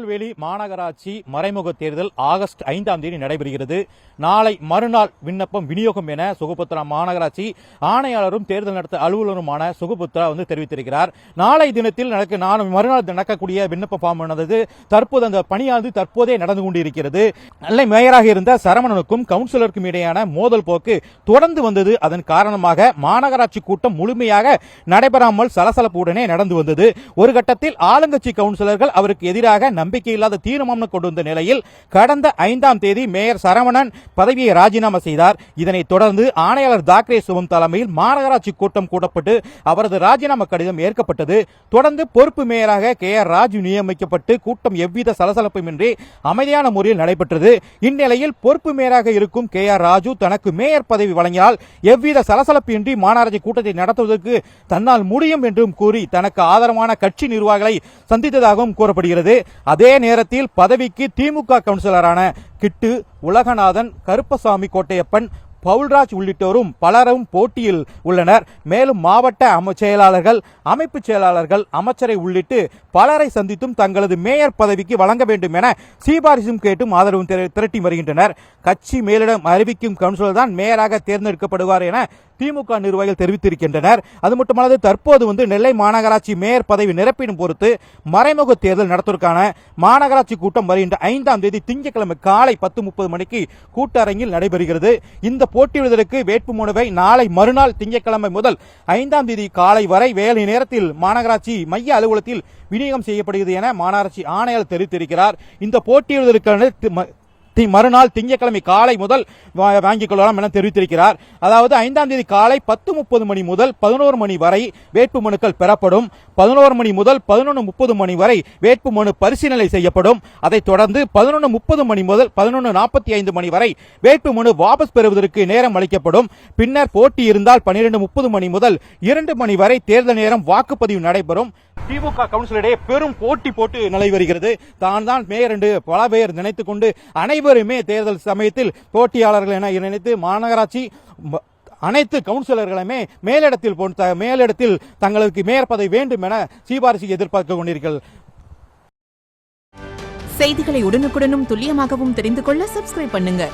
திருநெல்வேலி மாநகராட்சி மறைமுக தேர்தல் ஆகஸ்ட் 5ஆம் தேதி நடைபெறுகிறது. நாளை மறுநாள் விண்ணப்பம் விநியோகம் என சுகபுத்ரா மாநகராட்சி ஆணையாளரும் தேர்தல் நடத்த அலுவலருமான சுகபுத்ரா தெரிவித்திருக்கிறார். நாளை தினத்தில் மறுநாள் நடக்கக்கூடிய விண்ணப்ப ஃபார்ம் தற்போது அந்த பணியானது தற்போதே நடந்து கொண்டிருக்கிறது. நெல்லை மேயராக இருந்த சரவணனுக்கும் கவுன்சிலருக்கும் இடையான மோதல் போக்கு தொடர்ந்து வந்தது. அதன் காரணமாக மாநகராட்சி கூட்டம் முழுமையாக நடைபெறாமல் சலசலப்புடனே நடந்து வந்தது. ஒரு கட்டத்தில் ஆளுங்கட்சி கவுன்சிலர்கள் அவருக்கு எதிராக நம்பிக்கையில்லாத தீர்மானம் கொண்டு வந்த நிலையில் கடந்த 5ஆம் தேதி மேயர் சரவணன் பதவியை ராஜினாமா செய்தார். இதனைத் தொடர்ந்து ஆணையாளர் தாக்கரே சுபம் தலைமையில் மாநகராட்சி கூட்டம் கூட்டப்பட்டு அவரது ராஜினாமா கடிதம் ஏற்கப்பட்டது. தொடர்ந்து பொறுப்பு மேயராக KR ராஜு நியமிக்கப்பட்டு கூட்டம் எவ்வித சலசலப்புமின்றி அமைதியான முறையில் நடைபெற்றது. இந்நிலையில் பொறுப்பு மேயராக இருக்கும் KR ராஜு தனக்கு மேயர் பதவி வழங்கினால் எவ்வித சலசலப்பின்றி மாநகராட்சி கூட்டத்தை நடத்துவதற்கு தன்னால் முடியும் என்றும் கூறி தனக்கு ஆதரவான கட்சி நிர்வாகிகளை சந்தித்ததாகவும் கூறப்படுகிறது. அதே நேரத்தில் பதவிக்கு திமுக கவுன்சிலரான கிட்டு, உலகநாதன், கருப்பசாமி கோட்டையப்பன், பவுல்ராஜ் உள்ளிட்டோரும் பலரும் போட்டியில் உள்ளனர். மேலும் மாவட்ட செயலாளர்கள், அமைப்பு செயலாளர்கள், அமைச்சரை உள்ளிட்டு பலரை சந்தித்தும் தங்களது மேயர் பதவிக்கு வழங்க வேண்டும் என சிபாரிசும் கேட்டும் ஆதரவும் திரட்டி வருகின்றனர். கட்சி மேலிடம் அறிவிக்கும் கவுன்சிலர் தான் மேயராக தேர்ந்தெடுக்கப்படுவார் என திமுக நிர்வாகிகள் தெரிவித்திருக்கின்றனர். அது மட்டுமல்லாது தற்போது நெல்லை மாநகராட்சி மேயர் பதவி நிரப்பிடும் பொறுத்து மறைமுக தேர்தல் நடத்துவதற்கான மாநகராட்சி கூட்டம் வருகின்ற 5ஆம் தேதி திங்கட்கிழமை காலை 10:30 மணிக்கு கூட்டரங்கில் நடைபெறுகிறது. இந்த போட்டியிடுவதற்கு வேட்புமனுவை நாளை மறுநாள் திங்கட்கிழமை முதல் 5ஆம் தேதி காலை வரை வேலை நேரத்தில் மாநகராட்சி மைய அலுவலகத்தில் விநியோகம் செய்யப்படுகிறது என மாநகராட்சி ஆணையாளர் தெரிவித்திருக்கிறார். இந்த போட்டியிடுவதற்கான மறுநாள் திங்கட்கிழமை காலை முதல் வாங்கிக் கொள்ளலாம் என தெரிவித்திருக்கிறார். அதாவது 5ஆம் தேதி காலை 10:30 மணி முதல் 11 மணி வரை வேட்புமனுக்கள் பெறப்படும். 11 மணி முதல் 11:30 மணி வரை வேட்புமனு பரிசீலனை செய்யப்படும். அதைத் தொடர்ந்து 11:30 மணி முதல் 11:45 மணி வரை வேட்புமனு வாபஸ் பெறுவதற்கு நேரம் அளிக்கப்படும். பின்னர் போட்டி இருந்தால் 12:30 மணி முதல் 2 மணி வரை தேர்தல் நேரம் வாக்குப்பதிவு நடைபெறும். திமுக கவுன்சிலரிடையே பெரும் போட்டி போட்டு நிலை வருகிறது. தான் மேயர் என்று பல பேர் நினைத்துக் கொண்டு அனைவருமே தேர்தல் சமயத்தில் போட்டியாளர்கள் என நினைத்து மாநகராட்சி அனைத்து கவுன்சிலர்களுமே மேலிடத்தில் தங்களுக்கு மேயர் பதவி வேண்டும் என சிபாரிசு எதிர்பார்க்க கொண்டீர்கள். செய்திகளை உடனுக்குடனும் துல்லியமாகவும் தெரிந்து கொள்ள சப்ஸ்கிரைப் பண்ணுங்க.